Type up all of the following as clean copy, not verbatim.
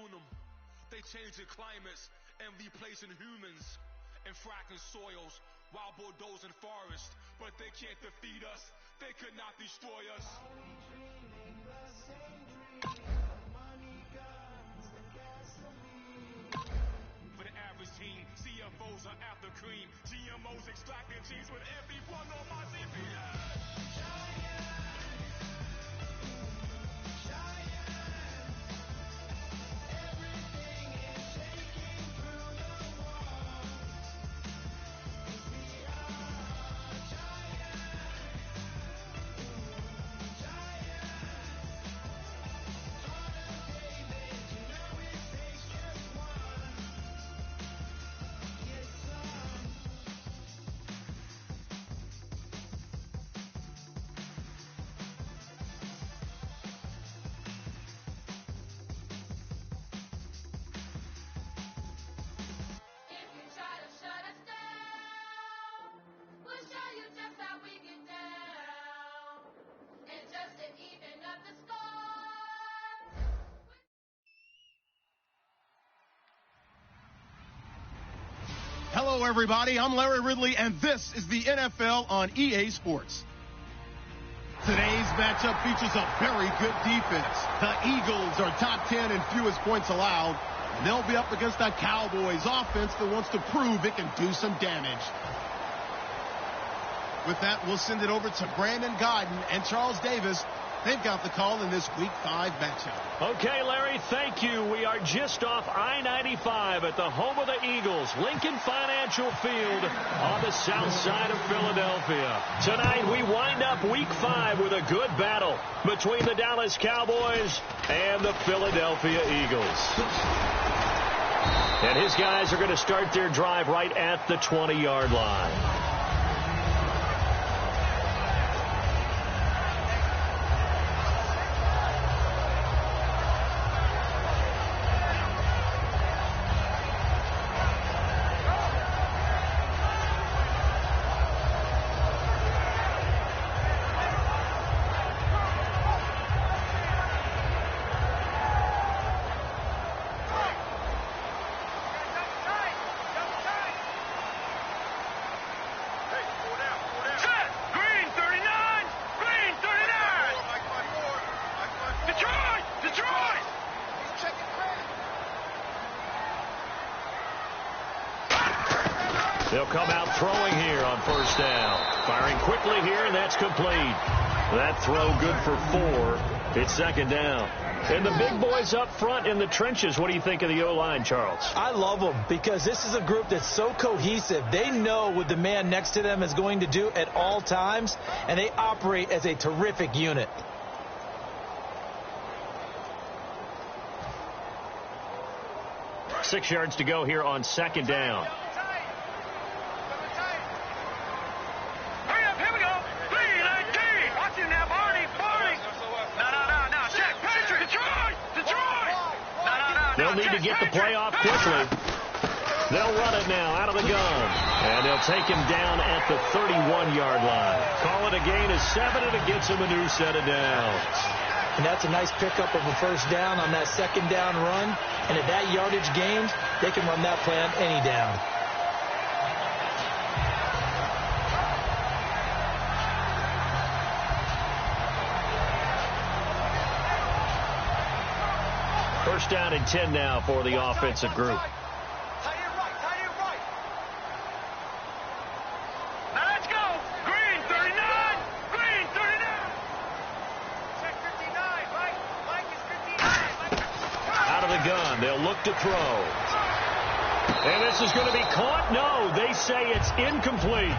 unum. They changing climates and replacing humans and fracking soils while bulldozing forests. But they can't defeat us. They could not destroy us. For the average team, CFOs are after cream. GMOs extracting genes with everyone on my CPS. Hello, everybody. I'm Larry Ridley, and this is the NFL on EA Sports. Today's matchup features a very good defense. The Eagles are top 10 in fewest points allowed, and they'll be up against the Cowboys offense that wants to prove it can do some damage. With that, we'll send it over to Brandon Godden and Charles Davis. They've got the call in this Week 5 matchup. Okay, Larry, thank you. We are just off I-95 at the home of the Eagles, Lincoln Financial Field on the south side of Philadelphia. Tonight, we wind up Week 5 with a good battle between the Dallas Cowboys and the Philadelphia Eagles. And his guys are going to start their drive right at the 20-yard line. They'll come out throwing here on first down. Firing quickly here, and that's complete. That throw good for 4. It's second down. And the big boys up front in the trenches, what do you think of the O-line, Charles? I love them because this is a group that's so cohesive. They know what the man next to them is going to do at all times, and they operate as a terrific unit. Six yards to go here on second down. They'll need to get the play off quickly. They'll run it now out of the gun. And they'll take him down at the 31-yard line. Call it a gain of 7, and it gets him a new set of downs. And that's a nice pickup of a first down on that second down run. And at that yardage gained, they can run that play on any down. First down and 10 now for the offensive group. Tight end right. Now let's go. Green 39. Check 59. Mike is 59. Out of the gun. They'll look to throw. And this is going to be caught. No, they say it's incomplete.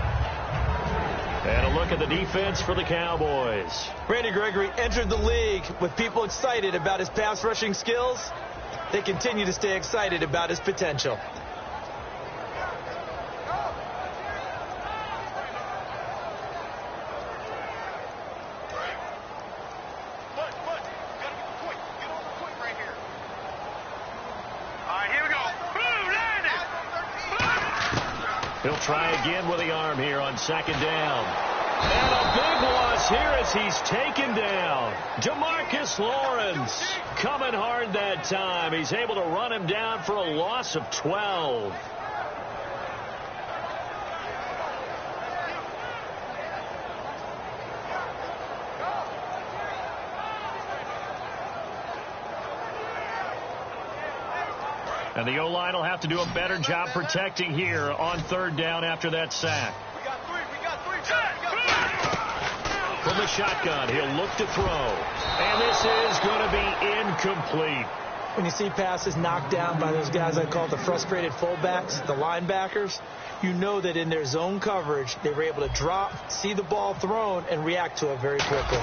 And a look at the defense for the Cowboys. Randy Gregory entered the league with people excited about his pass rushing skills. They continue to stay excited about his potential. He'll try again with the arm here on second down. And a big loss here as he's taken down. DeMarcus Lawrence coming hard that time. He's able to run him down for a loss of 12. And the O-line will have to do a better job protecting here on third down after that sack. We got three. From the shotgun, he'll look to throw. And this is going to be incomplete. When you see passes knocked down by those guys I call the frustrated fullbacks, the linebackers, you know that in their zone coverage, they were able to drop, see the ball thrown, and react to it very quickly.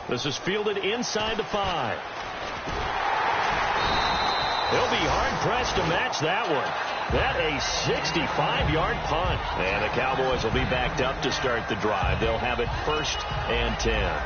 This is fielded inside the 5. He'll be hard-pressed to match that one. That a 65-yard punt. And the Cowboys will be backed up to start the drive. They'll have it 1st and 10.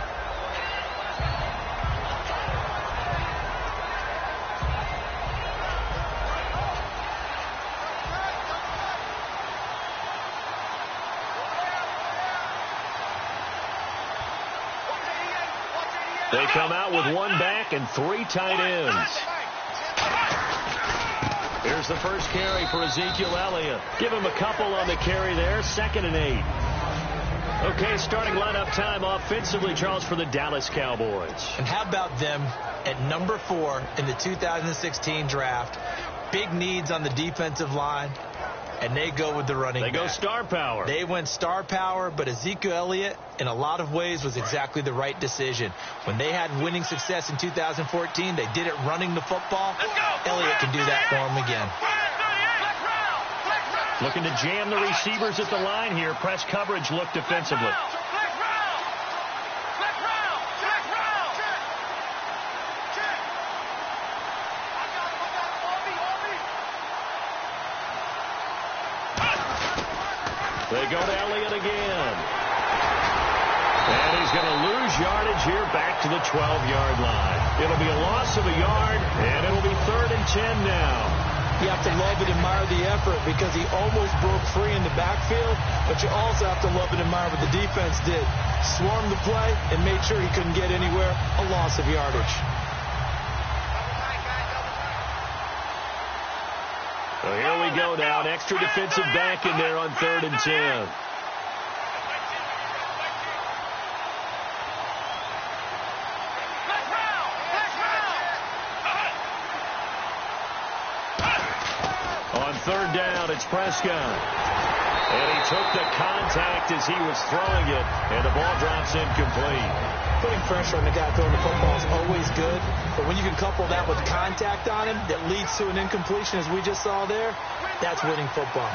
They come out with one back and 3 tight ends. Here's the first carry for Ezekiel Elliott. Give him a couple on the carry there. 2nd and 8. Okay, starting lineup time offensively, Charles, for the Dallas Cowboys. And how about them at number 4 in the 2016 draft? Big needs on the defensive line. And they go with the running back. They go star power. They went star power, but Ezekiel Elliott, in a lot of ways, was exactly the right decision. When they had winning success in 2014, they did it running the football. Elliott can do that for them again. Looking to jam the receivers at the line here. Press coverage look defensively. They go to Elliott again. And he's going to lose yardage here back to the 12-yard line. It'll be a loss of a yard, and it'll be 3rd and 10 now. You have to love and admire the effort because he almost broke free in the backfield, but you also have to love and admire what the defense did. Swarmed the play and made sure he couldn't get anywhere. A loss of yardage. So here we go now. An extra defensive back in there on 3rd and 10. On 3rd down, it's Prescott. And he took the contact as he was throwing it, and the ball drops incomplete. Putting pressure on the guy throwing the football is always good, but when you can couple that with contact on him that leads to an incompletion, as we just saw there, that's winning football.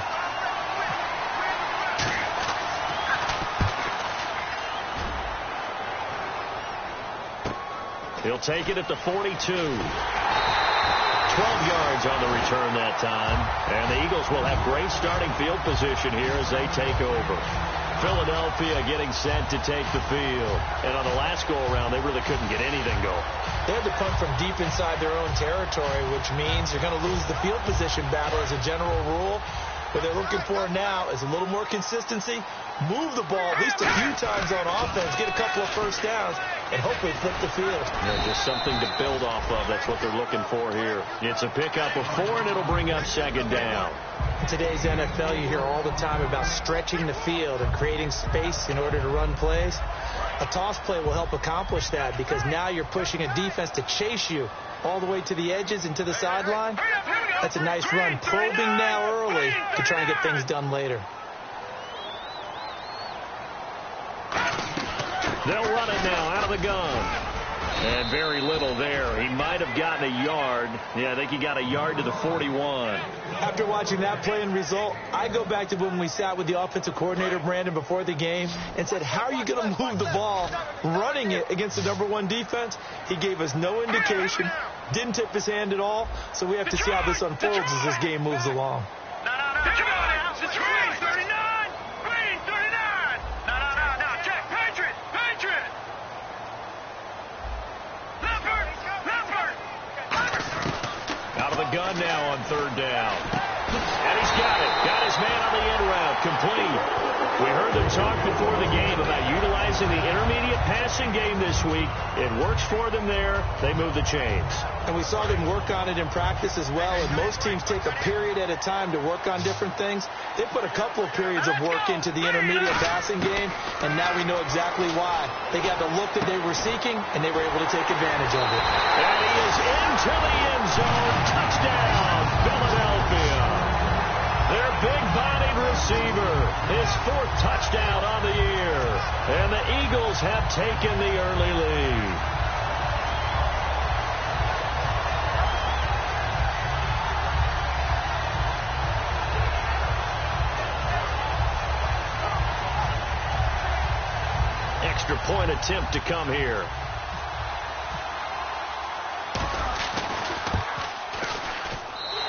He'll take it at the 42. 12 yards on the return that time. And the Eagles will have great starting field position here as they take over. Philadelphia getting set to take the field. And on the last go-around, they really couldn't get anything going. They had to punt from deep inside their own territory, which means you're going to lose the field position battle as a general rule. What they're looking for now is a little more consistency, move the ball at least a few times on offense, get a couple of first downs, and hopefully flip the field. Yeah, just something to build off of. That's what they're looking for here. It's a pickup of 4, and it'll bring up 2nd down. In today's NFL, you hear all the time about stretching the field and creating space in order to run plays. A toss play will help accomplish that because now you're pushing a defense to chase you all the way to the edges and to the sideline. That's a nice run, probing now early to try and get things done later. They'll run it now out of the gun. And very little there. He might have gotten a yard. Yeah, I think he got a yard to the 41. After watching that play and result, I go back to when we sat with the offensive coordinator, Brandon, before the game and said, how are you going to move the ball running it against the #1 defense? He gave us no indication, didn't tip his hand at all, so we have to see how this unfolds as this game moves along. It's green 39! Green 39! No, check. Patriot! Out of the shotgun now on third down. And he's got it. Got his man on the in route. Complete. We heard them talk before the game about utilizing the intermediate passing game this week. It works for them there. They move the chains. And we saw them work on it in practice as well. And most teams take a period at a time to work on different things. They put a couple of periods of work into the intermediate passing game, and now we know exactly why. They got the look that they were seeking, and they were able to take advantage of it. And he is into the end zone. Touchdown, Philadelphia. Their big-bodied receiver, his 4th touchdown on the year. And the Eagles have taken the early lead. Extra point attempt to come here.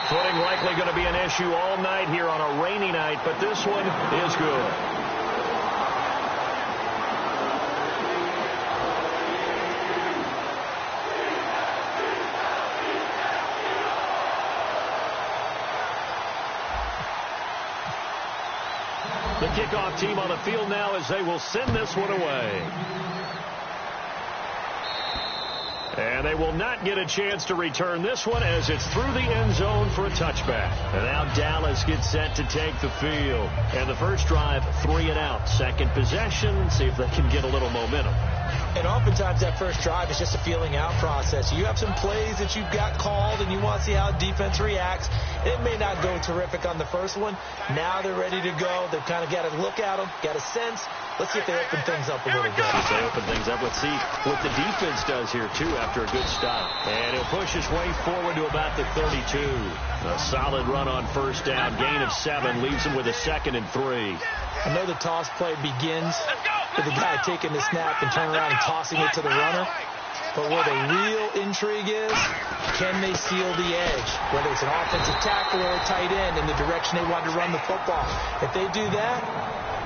Footing likely going to be an issue all night here on a rainy night, but this one is good. The kickoff team on the field now as they will send this one away. And they will not get a chance to return this one as it's through the end zone for a touchback. And now Dallas gets set to take the field. And the first drive, 3 and out. Second possession, see if they can get a little momentum. And oftentimes that first drive is just a feeling out process. You have some plays that you've got called and you want to see how defense reacts. It may not go terrific on the first one. Now they're ready to go. They've kind of got to look at them, got a sense. Let's see if they open things up a little bit. If they open things up, let's see what the defense does here, too, after a good stop. And he'll push his way forward to about the 32. A solid run on first down. Gain of 7 leaves him with a 2nd and 3. I know the toss play begins with the guy taking the snap and turning around and tossing it to the runner. But where the real intrigue is, can they seal the edge? Whether it's an offensive tackle or a tight end in the direction they want to run the football. If they do that,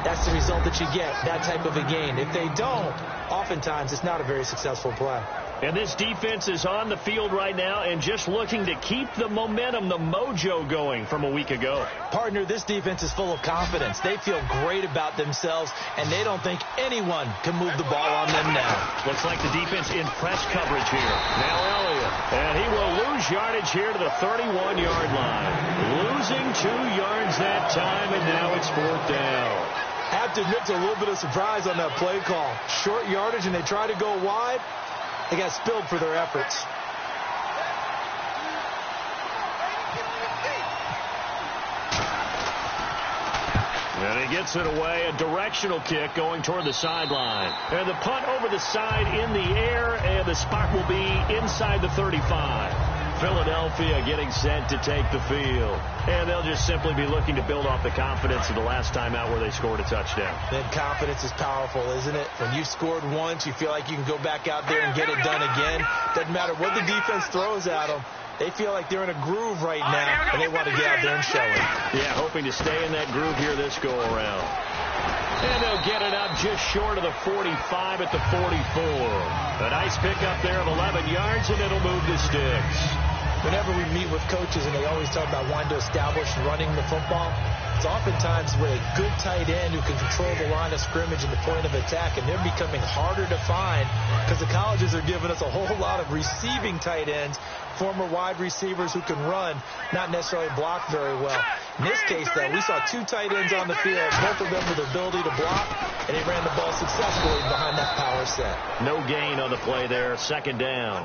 that's the result that you get, that type of a gain. If they don't, oftentimes it's not a very successful play. And this defense is on the field right now and just looking to keep the momentum, the mojo going from a week ago. Partner, this defense is full of confidence. They feel great about themselves, and they don't think anyone can move the ball on them now. Looks like the defense in press coverage here. Now Elliott. And he will lose yardage here to the 31-yard line. Losing 2 yards that time, and now it's 4th down. I have to admit to a little bit of surprise on that play call. Short yardage, and they try to go wide. They got spilled for their efforts. And he gets it away, a directional kick going toward the sideline. And the punt over the side in the air, and the spot will be inside the 35. Philadelphia getting set to take the field. And they'll just simply be looking to build off the confidence of the last time out where they scored a touchdown. Then confidence is powerful, isn't it? When you've scored once, you feel like you can go back out there and get it done again. Doesn't matter what the defense throws at them. They feel like they're in a groove right now, and they want to get out there and show it. Yeah, hoping to stay in that groove here this go-around. And they'll get it up just short of the 45 at the 44. A nice pickup there of 11 yards, and it'll move the sticks. Whenever we meet with coaches and they always talk about wanting to establish running the football, it's oftentimes with a good tight end who can control the line of scrimmage and the point of attack, and they're becoming harder to find because the colleges are giving us a whole lot of receiving tight ends, former wide receivers who can run, not necessarily block very well. In this case, though, we saw 2 tight ends on the field, both of them with the ability to block, and they ran the ball successfully behind that power set. No gain on the play there, 2nd down.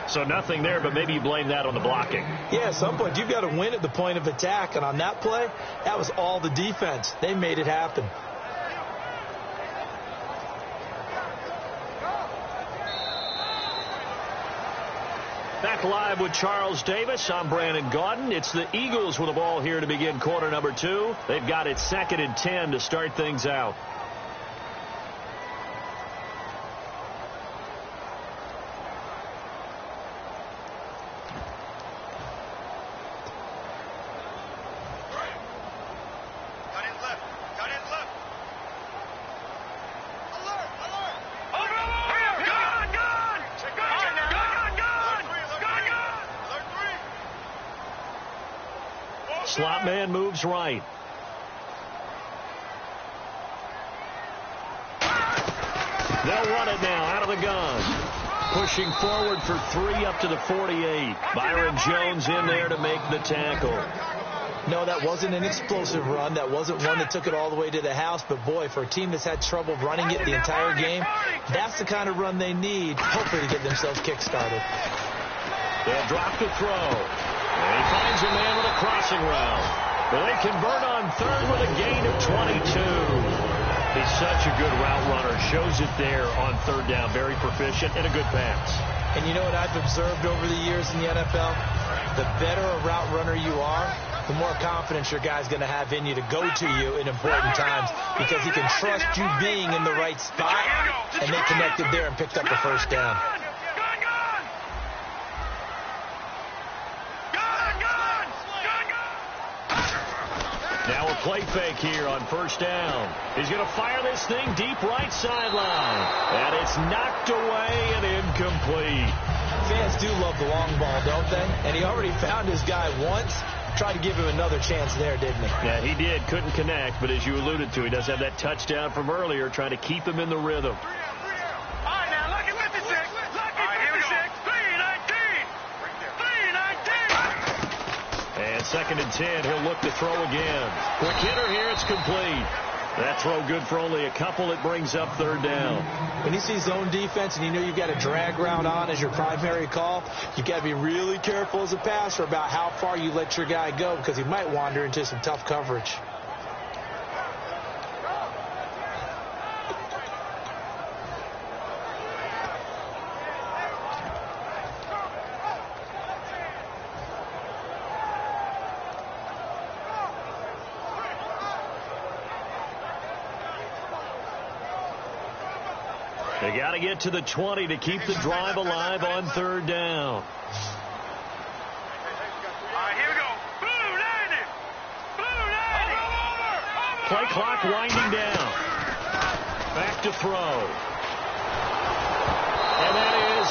So nothing there, but maybe you blame that on the blocking. Yeah, at some point, you've got to win at the point of attack, and on that play, that was all the defense. They made it happen. Back live with Charles Davis. I'm Brandon Gaudin. It's the Eagles with the ball here to begin quarter number 2. They've got it 2nd and 10 to start things out. Slot man moves right. They'll run it now out of the gun. Pushing forward for 3 up to the 48. Byron Jones in there to make the tackle. No, that wasn't an explosive run. That wasn't one that took it all the way to the house. But, boy, for a team that's had trouble running it the entire game, that's the kind of run they need, hopefully, to get themselves kick-started. They'll drop the throw. And he finds a man with a crossing route. Well, they convert on third with a gain of 22. He's such a good route runner. Shows it there on third down. Very proficient and a good pass. And you know what I've observed over the years in the NFL? The better a route runner you are, the more confidence your guy's going to have in you to go to you in important times because he can trust you being in the right spot, and they connected there and picked up the first down. Now a play fake here on first down. He's going to fire this thing deep right sideline. And it's knocked away and incomplete. Fans do love the long ball, don't they? And he already found his guy once. Tried to give him another chance there, didn't he? Yeah, he did. Couldn't connect, but as you alluded to, he does have that touchdown from earlier, trying to keep him in the rhythm. All right, now, lucky 56. Lucky 56. 319. 319. And 2nd and 10, he'll look to throw again. Quick hitter here, it's complete. That throw good for only a couple. It brings up third down. When you see zone defense and you know you've got a drag route on as your primary call, you've got to be really careful as a passer about how far you let your guy go because he might wander into some tough coverage. They got to get to the 20 to keep the drive alive on third down. All right, here we go. Blue 90. Blue 90. Play clock winding down. Back to throw. And that is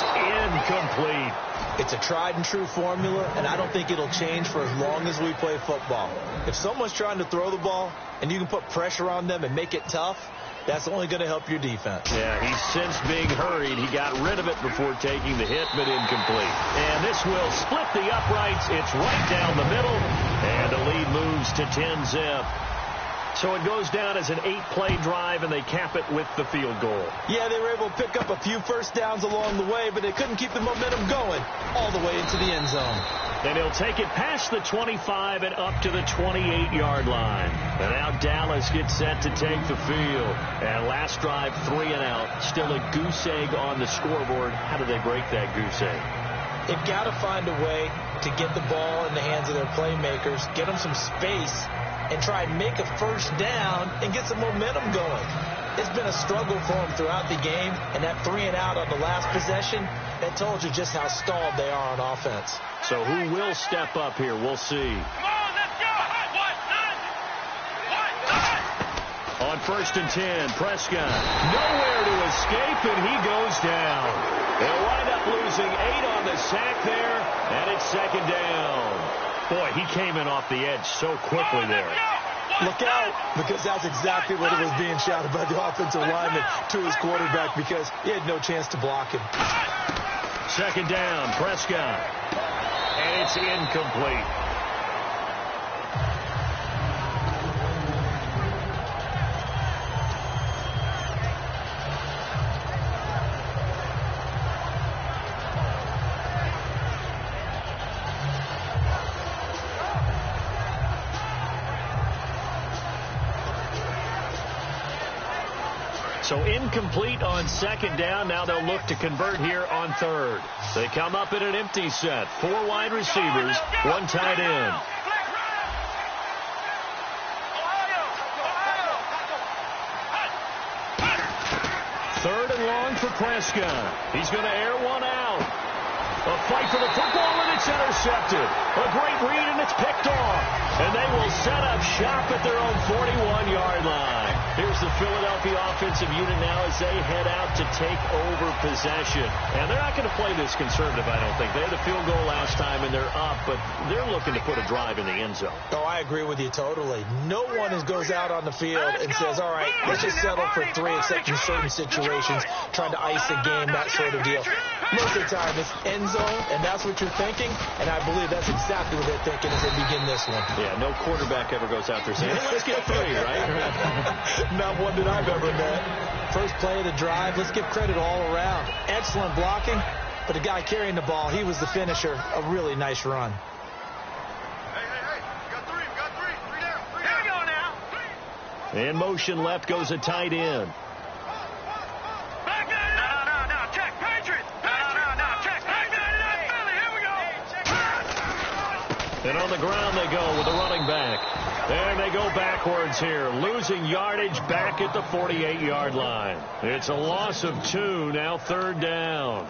incomplete. It's a tried and true formula, and I don't think it'll change for as long as we play football. If someone's trying to throw the ball and you can put pressure on them and make it tough, that's only going to help your defense. Yeah, he's since being hurried. He got rid of it before taking the hit, but incomplete. And this will split the uprights. It's right down the middle, and the lead moves to 10-zip. So it goes down as an 8-play drive, and they cap it with the field goal. Yeah, they were able to pick up a few first downs along the way, but they couldn't keep the momentum going all the way into the end zone. Then he'll take it past the 25 and up to the 28-yard line. And now Dallas gets set to take the field. And last drive, 3 and out. Still a goose egg on the scoreboard. How do they break that goose egg? They've got to find a way to get the ball in the hands of their playmakers, get them some space, and try and make a first down and get some momentum going. It's been a struggle for them throughout the game, and that 3 and out on the last possession, that told you just how stalled they are on offense. So who will step up here? We'll see. Come on, let's go. On 1st and 10, Prescott nowhere to escape, and he goes down. They'll wind up losing 8 on the sack there, and it's 2nd down. Boy, he came in off the edge so quickly there. Look out, because that's exactly what it was being shouted by the offensive lineman to his quarterback because he had no chance to block him. 2nd down, Prescott. And it's incomplete. So incomplete on 2nd down. Now they'll look to convert here on 3rd. They come up in an empty set. 4 wide receivers, 1 tight end. 3rd and long for Prescott. He's going to air one out. A fight for the football, and it's intercepted. intercepted. A great read, and it's picked off. And they will set up shop at their own 41-yard line. Here's the Philadelphia offensive unit now as they head out to take over possession. And they're not going to play this conservative, I don't think. They had the field goal last time, and they're up, but they're looking to put a drive in the end zone. Oh, I agree with you totally. No one goes out on the field and says, all right, let's just settle for 3 except in certain situations, trying to ice a game, that sort of deal. Most of the time, it's end zone, and that's what you're thinking, and I believe that's exactly what they're thinking as they begin this one. Yeah, no quarterback ever goes out there saying, hey, let's get 3, right? Not one that I've ever met. First play of the drive, let's give credit all around. Excellent blocking, but the guy carrying the ball, he was the finisher. A really nice run. In motion left goes a tight end. Back that up. No. Check. Patriots. No. Check. Back that up. Philly. Here we go. And on the ground they go with a running back. And they go backwards here, losing yardage back at the 48-yard line. It's a loss of 2, now 3rd down.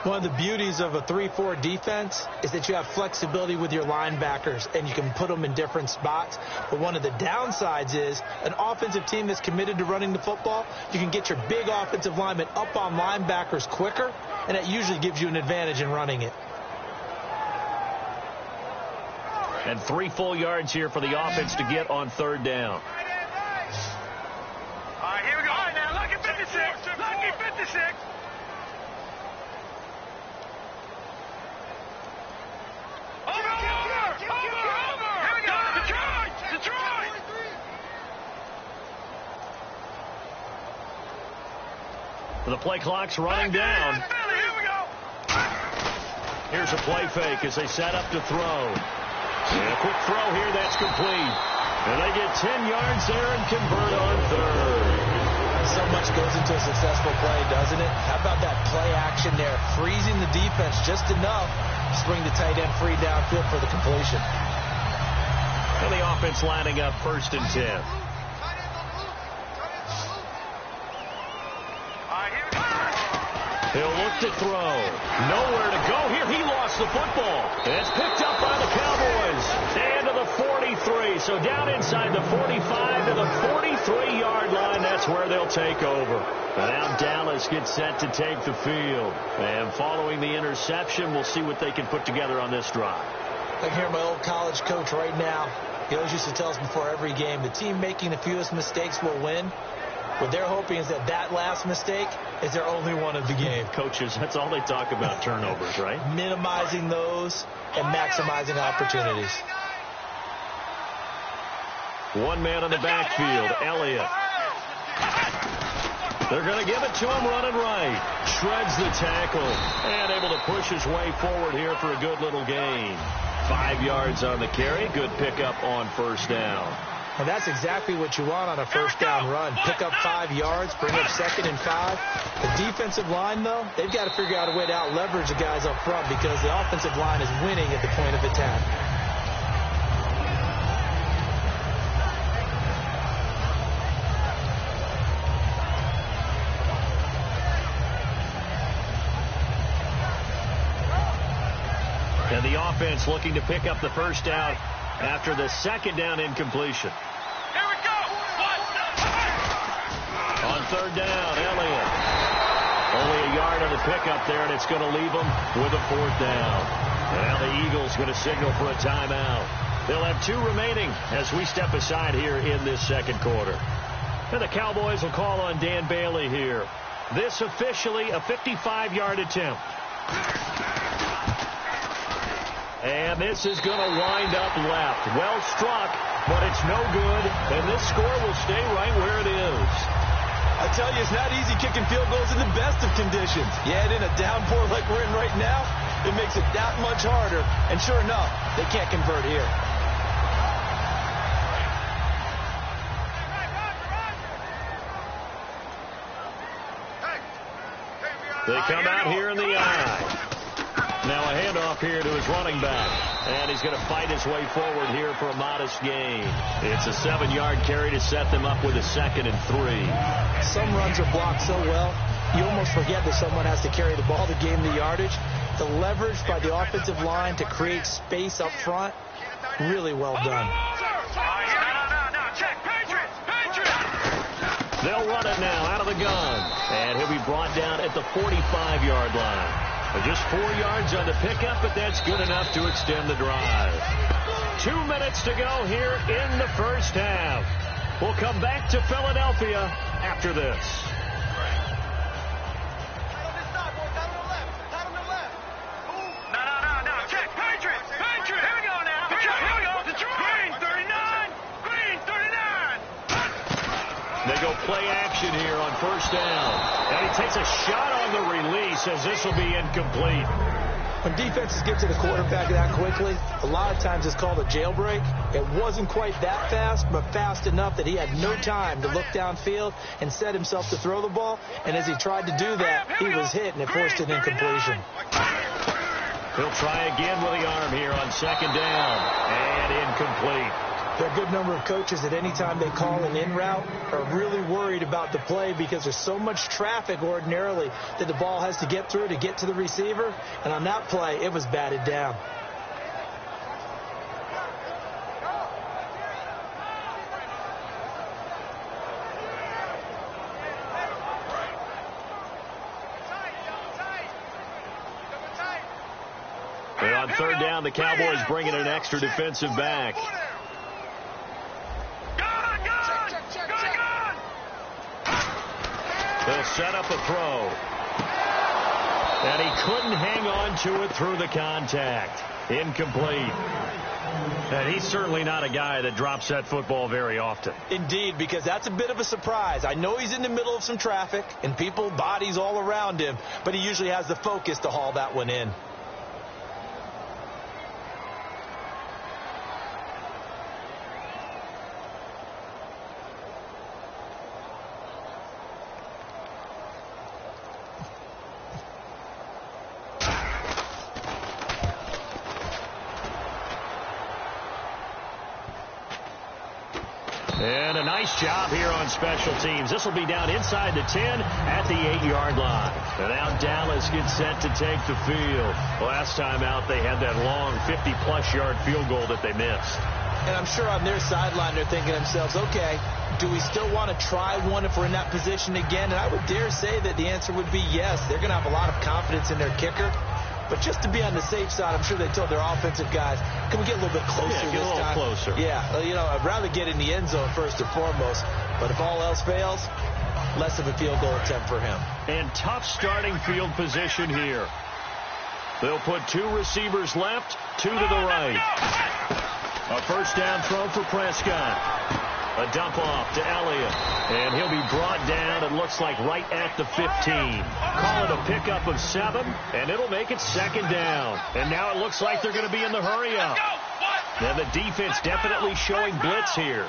One of the beauties of a 3-4 defense is that you have flexibility with your linebackers, and you can put them in different spots. But one of the downsides is an offensive team that's committed to running the football, you can get your big offensive linemen up on linebackers quicker, and that usually gives you an advantage in running it. And 3 full yards here for the offense to get on 3rd down. All right, here we go. All right, now, lucky 56. Lucky 56. Over. Here we go. Detroit. The play clock's running down. Philly, here we go. Here's a play fake as they set up to throw. And a quick throw here, that's complete. And they get 10 yards there and convert on 3rd. So much goes into a successful play, doesn't it? How about that play action there, freezing the defense just enough to bring the tight end free downfield for the completion. And the offense lining up 1st and 10. He'll look to throw. Nowhere to go here. He lost the football. And it's picked up by the Cowboys. And to the 43. So down inside the 45 to the 43-yard line. That's where they'll take over. And now Dallas gets set to take the field. And following the interception, we'll see what they can put together on this drive. I can hear my old college coach right now. He always used to tell us before every game, the team making the fewest mistakes will win. What they're hoping is that last mistake is their only one of the game. Coaches, that's all they talk about, turnovers, right? Minimizing those and maximizing opportunities. One man on the backfield, Elliott. They're going to give it to him running right. Shreds the tackle and able to push his way forward here for a good little gain. 5 yards on the carry. Good pickup on 1st down. And that's exactly what you want on a 1st down run. Pick up 5 yards, bring up 2nd and 5. The defensive line, though, they've got to figure out a way to out-leverage the guys up front because the offensive line is winning at the point of attack. And the offense looking to pick up the 1st down after the 2nd down incompletion. Here we go. On 3rd down, Elliott. Only a yard on the pickup there, and it's going to leave them with a 4th down. Now the Eagles going to signal for a timeout. They'll have 2 remaining as we step aside here in this 2nd quarter. And the Cowboys will call on Dan Bailey here. This officially a 55-yard attempt. And this is going to wind up left. Well struck, but it's no good. And this score will stay right where it is. I tell you, it's not easy kicking field goals in the best of conditions. You add in a downpour like we're in right now, it makes it that much harder. And sure enough, they can't convert here. They come out here in the eye. Now a handoff here to his running back. And he's going to fight his way forward here for a modest gain. It's a 7-yard carry to set them up with a 2nd and 3. Some runs are blocked so well, you almost forget that someone has to carry the ball to gain the yardage. The leverage by the offensive line to create space up front, really well done. They'll run it now out of the gun. And he'll be brought down at the 45-yard line. Just 4 yards on the pickup, but that's good enough to extend the drive. 2 minutes to go here in the first half. We'll come back to Philadelphia after this. They go play action here on first down. And he takes a shot on the release as this will be incomplete. When defenses get to the quarterback that quickly, a lot of times it's called a jailbreak. It wasn't quite that fast, but fast enough that he had no time to look downfield and set himself to throw the ball. And as he tried to do that, he was hit, and it forced an incompletion. He'll try again with the arm here on second down. And incomplete. There are a good number of coaches that any time they call an in route are really worried about the play because there's so much traffic ordinarily that the ball has to get through to get to the receiver. And on that play, it was batted down. And on third down, the Cowboys bring in an extra defensive back. They'll set up a throw. And he couldn't hang on to it through the contact. Incomplete. And he's certainly not a guy that drops that football very often. Indeed, because that's a bit of a surprise. I know he's in the middle of some traffic and people, bodies all around him, but he usually has the focus to haul that one in. And a nice job here on special teams. This will be down inside the 10 at the 8-yard line. And now Dallas gets set to take the field. Last time out, they had that long 50-plus yard field goal that they missed. And I'm sure on their sideline they're thinking to themselves, okay, do we still want to try one if we're in that position again? And I would dare say that the answer would be yes. They're going to have a lot of confidence in their kicker. But just to be on the safe side, I'm sure they told their offensive guys, can we get a little bit closer this time? Yeah, get a little closer. Yeah, you know, I'd rather get in the end zone first and foremost. But if all else fails, less of a field goal attempt for him. And tough starting field position here. They'll put 2 receivers left, 2 to the right. A first down throw for Prescott. A dump off to Elliott. And he'll be brought down, it looks like, right at the 15. Call it a pickup of 7, and it'll make it second down. And now it looks like they're going to be in the hurry-up. And the defense definitely showing blitz here.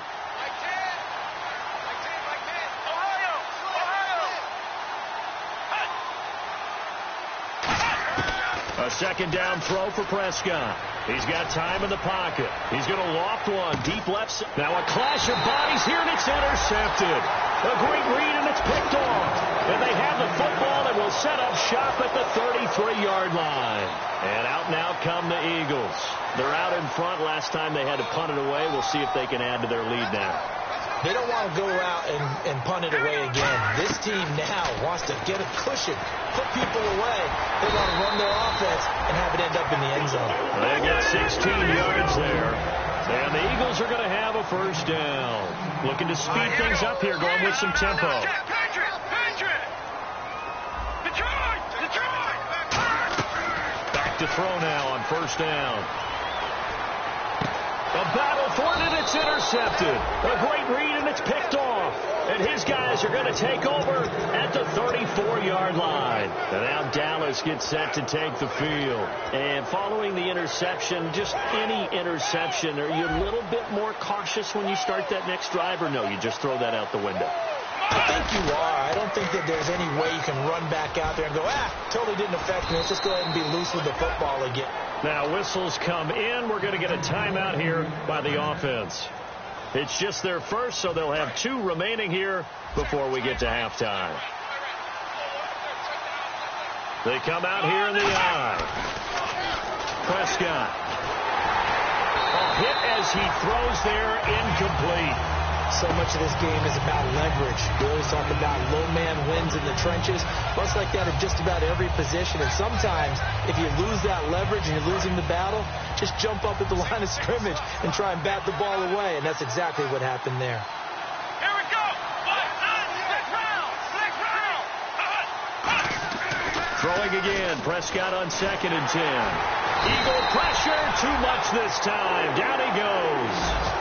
A second down throw for Prescott. He's got time in the pocket. He's going to loft one deep left. Now a clash of bodies here, and it's intercepted. A great read, and it's picked off. And they have the football and will set up shop at the 33-yard line. And out now come the Eagles. They're out in front. Last time they had to punt it away. We'll see if they can add to their lead now. They don't want to go out and punt it away again. This team now wants to get a cushion, put people away. They want to run their offense and have it end up in the end zone. They got 16 yards there. And the Eagles are going to have a first down. Looking to speed things up here, going with some tempo. Back to throw now on first down. A battle for it, and it's intercepted. A great read, and it's picked off. And his guys are going to take over at the 34-yard line. And now Dallas gets set to take the field. And following the interception, just any interception, are you a little bit more cautious when you start that next drive, or no, you just throw that out the window? I think you are. I don't think that there's any way you can run back out there and go, totally didn't affect me. Let's just go ahead and be loose with the football again. Now whistles come in. We're going to get a timeout here by the offense. It's just their first, so they'll have 2 remaining here before we get to halftime. They come out here in the eye. Prescott. A hit as he throws there, incomplete. So much of this game is about leverage. We always talk about low man wins in the trenches. Much like that in just about every position. And sometimes, if you lose that leverage and you're losing the battle, just jump up at the line of scrimmage and try and bat the ball away. And that's exactly what happened there. Here we go. Slick round. Throwing again. Prescott on 2nd and 10. Eagle pressure. Too much this time. Down he goes.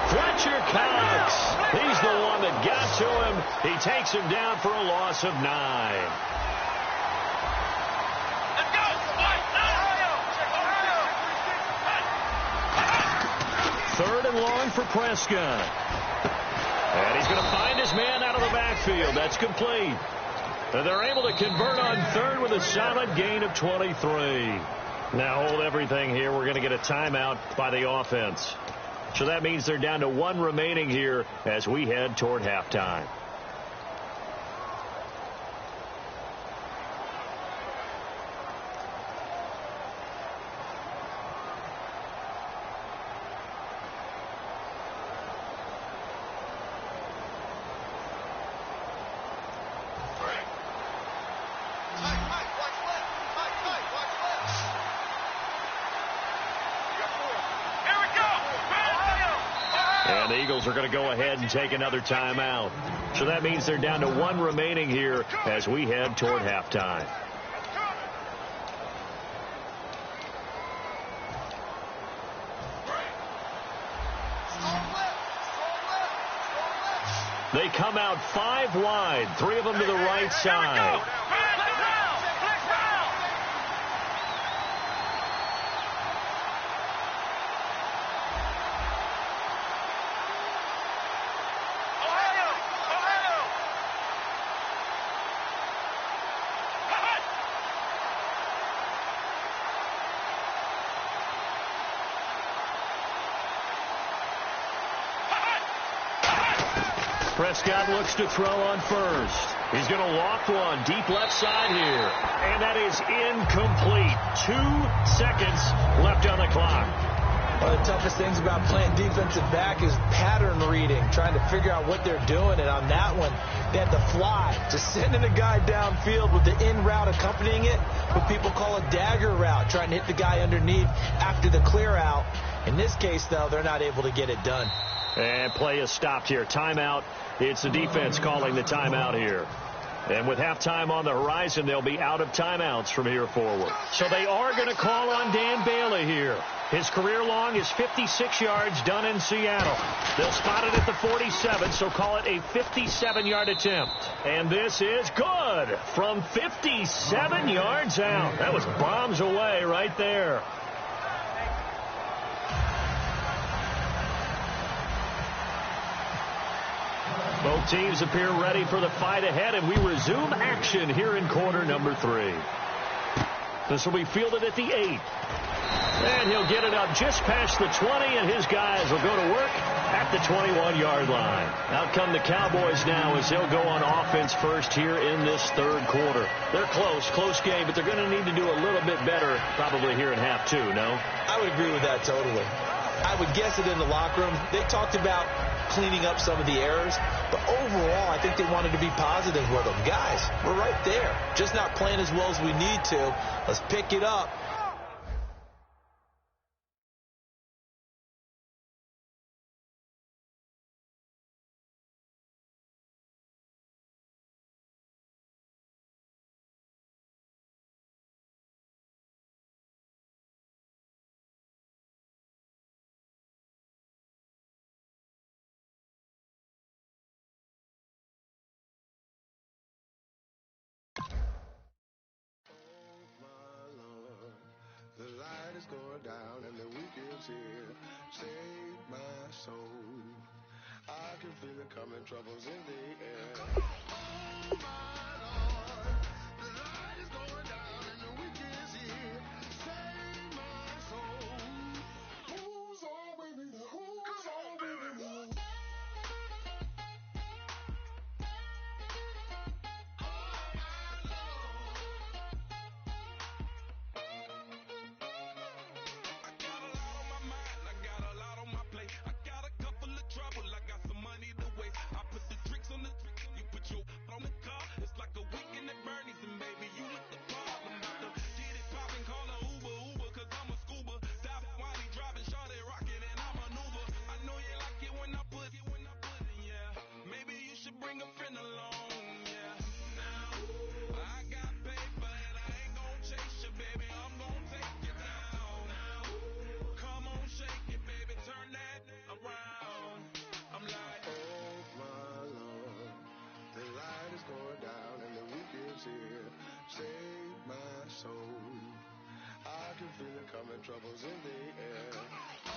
Fletcher Cox. He's the one that got to him. He takes him down for a loss of 9. Let's go. Third and long for Prescott. And he's going to find his man out of the backfield. That's complete. And they're able to convert on 3rd with a solid gain of 23. Now hold everything here. We're going to get a timeout by the offense. So that means they're down to 1 remaining here as we head toward halftime. And the Eagles are going to go ahead and take another timeout. So that means they're down to 1 remaining here as we head toward halftime. They come out 5 wide, 3 of them to the right side. Prescott looks to throw on 1st. He's going to loft one deep left side here. And that is incomplete. 2 seconds left on the clock. One of the toughest things about playing defensive back is pattern reading, trying to figure out what they're doing. And on that one, they had to fly, just sending a guy downfield with the in route accompanying it, what people call a dagger route, trying to hit the guy underneath after the clear out. In this case, though, they're not able to get it done. And play is stopped here. Timeout. It's the defense calling the timeout here. And with halftime on the horizon, they'll be out of timeouts from here forward. So they are going to call on Dan Bailey here. His career long is 56 yards done in Seattle. They'll spot it at the 47, so call it a 57-yard attempt. And this is good from 57 yards out. That was bombs away right there. Both teams appear ready for the fight ahead, and we resume action here in quarter number 3. This will be fielded at the 8. And he'll get it up just past the 20, and his guys will go to work at the 21-yard line. Out come the Cowboys now as they'll go on offense first here in this 3rd quarter. They're close game, but they're going to need to do a little bit better probably here in half 2, no? I would agree with that totally. I would guess it in the locker room. They talked about cleaning up some of the errors, but overall, I think they wanted to be positive with them. Guys, we're right there. Just not playing as well as we need to. Let's pick it up. The light is going down and the weekend's here. Save my soul. I can feel it coming, troubles in the air. Oh my Lord, the light is going down and the weekend's here. Save my soul. Who's on with me? Who's on with me? Oh my Lord. coming, troubles in the air. Oh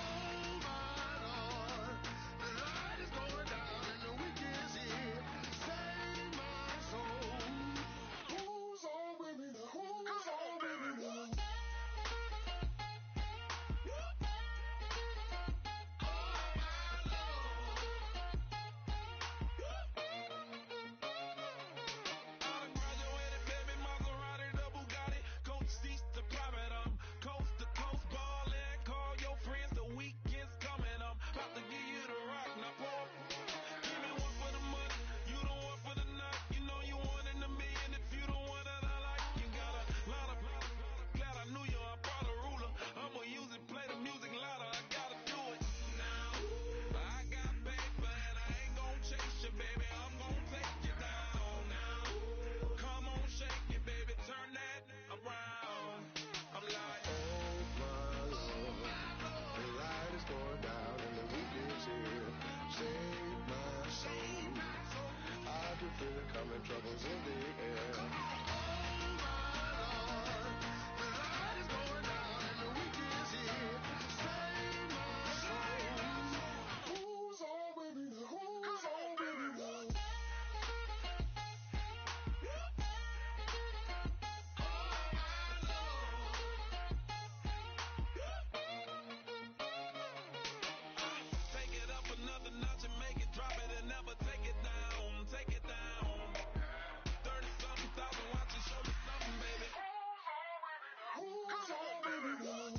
my Lord, the light is going down and the week is here. Save my soul. Who's all with me now? Who's all with me now? Coming, troubles in the air. Oh my Lord, the light is going down and the week is here. Save my soul. Who's all with me now? Who's all with me now? Take it up another notch and make it drop it and never take it down. Take it down. 30-something thousand watching, show me something, baby. Who's all baby now?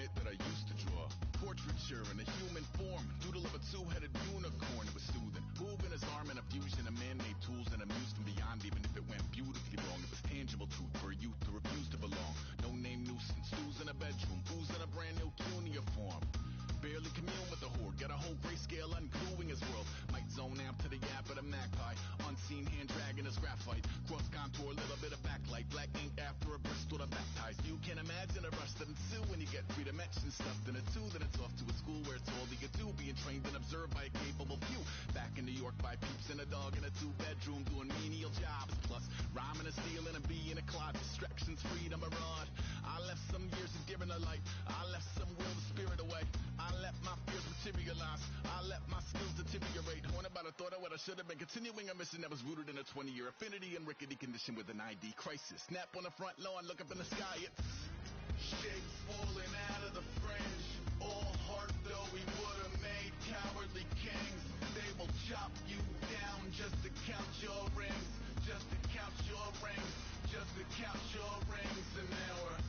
admit that I used to draw portraiture in a human form, doodle of a two-headed unicorn. It was soothing, moving his arm in a fusion of man-made tools and amused from beyond, even if it went beautifully wrong. It was tangible truth for a youth who refused to belong. No name nuisance, stools in a bedroom, booze in a brand new uniform. Barely commune with the horde, got a whole grayscale ungluing his world. Might zone amp to the yap of the magpie, unseen hand dragging his graphite. Cross contour, little bit of backlight, black ink after a Bristol to baptize. You can imagine the rush that ensue when you get three dimensions stuffed in a two. Then it's off to a school where it's all you can do, being trained and observed by a capable few. Back in New York by peeps and a dog in a two-bedroom doing menial jobs. Plus rhyming and stealing and being a clot. Distractions, freedom, a rod. I left some years of giving a light. I left some will the spirit away. I let my fears materialize. I let my skills deteriorate. Horn about a thought of what I should have been. Continuing a mission that was rooted in a 20-year affinity and rickety condition with an ID crisis. Snap on the front lawn, look up in the sky. It's shapes falling out of the fringe. All heart though we would have made cowardly kings. They will chop you down just to count your rings. Just to count your rings. Just to count your rings. And now we're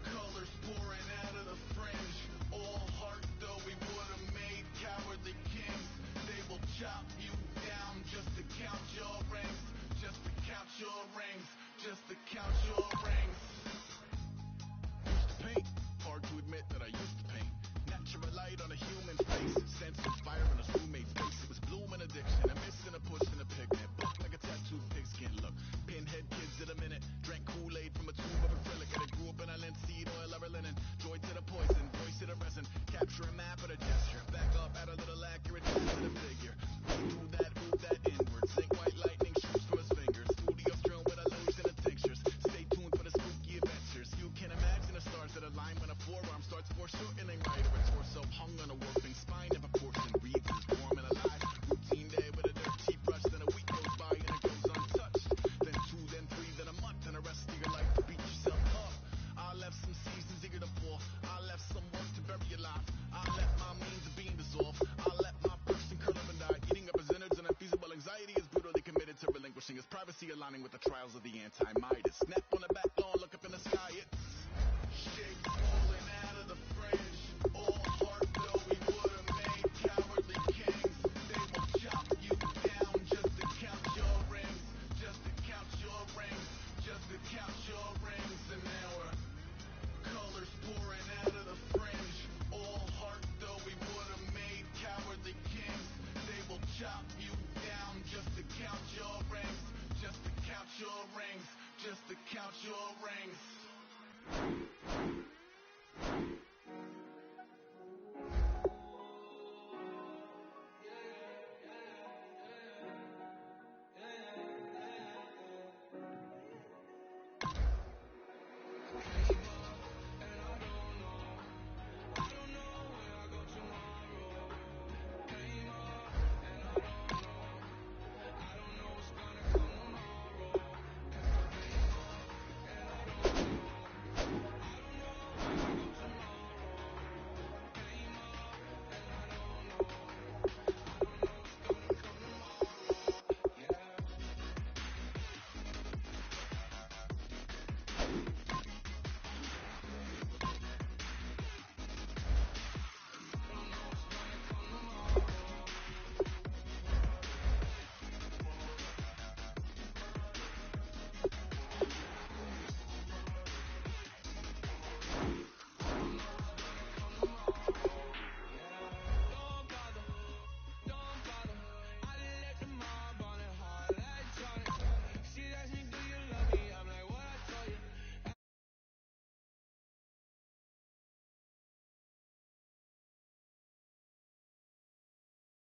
colors pouring out of the fringe. All heart though we would have made cowardly kings. They will chop you down just to count your rings. Just to count your rings. Just to count your rings. Used to paint. Hard to admit that I used to paint. Natural light on a human face. Sense of fire in a roommate's face. It was bloom and addiction. A miss and a push and a pigment. Buck like a tattooed pigskin look. Pinhead kids in a minute. Drank Kool-Aid from a tube of acrylic. And it grew up in a linseed oil of linen. Joy to the poison. Voice to the resin. Capture a map of a gesture. Back up, add a little accurate to the figure. Move that inward. Zinc white lightning shoots from his fingers. Studio strewn with illusion and tinctures. Stay tuned for the spooky adventures. You can imagine the stars that align when a forearm starts foreshortening right of a torso hung on a warping spine of a portion. Reads as warm and alive. Routine day with a dirt cheap brush. Then a week goes by and it goes untouched. Then 2, then 3, then a month, and the rest of your life to beat yourself up. I left some seasons eager to fall. I left some work to bury alive. I left my means of being dissolved. I let my person curl up and die. Eating up his innards and unfeasible anxiety is brutally committed to relinquishing his privacy, aligning with the trials of the anti-Midas. Snap on the back lawn, look up in the sky. It's shapes falling out of the fringe. All heart though we would have made cowardly kings. They will chop you down just to count your rings. Just to count your rings. Just to count your rings. And now we're colors pouring out of the fringe. All heart though we would have made cowardly kings. They will chop you down just to count your rings. Just to count your rings. Just to count your rings.